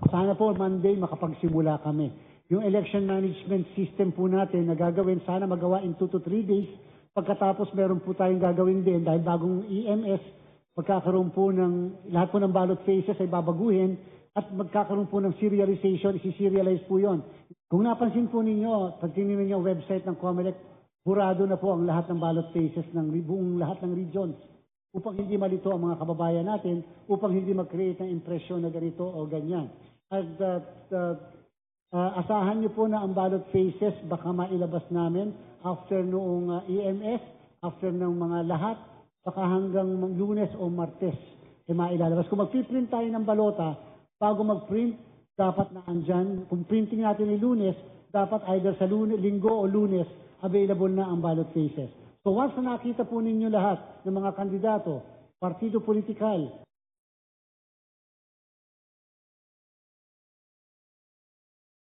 Sana po Monday makapagsimula kami. Yung election management system po natin na gagawin, sana magawa in 2 to 3 days. Pagkatapos meron po tayong gagawin din dahil bagong EMS, magkakaroon po ng, lahat po ng ballot faces ay babaguhin at magkakaroon po ng serialization, isi-serialize po yon. Kung napansin po ninyo, pag tingnan ninyo ang website ng COMELEC, burado na po ang lahat ng ballot faces ng buong lahat ng regions upang hindi malito ang mga kababayan natin, upang hindi mag-create ng impresyon na ganito o ganyan. At asahan niyo po na ang ballot faces baka mailabas namin after noong EMS, after ng mga lahat, baka hanggang Lunes o Martes mailalabas. Kung mag-print tayo ng balota, bago mag-print, dapat na andyan. Kung printing natin ni Lunes, dapat either sa Linggo o Lunes, available na ang ballot faces. So once na nakita po ninyo lahat ng mga kandidato, partido politikal,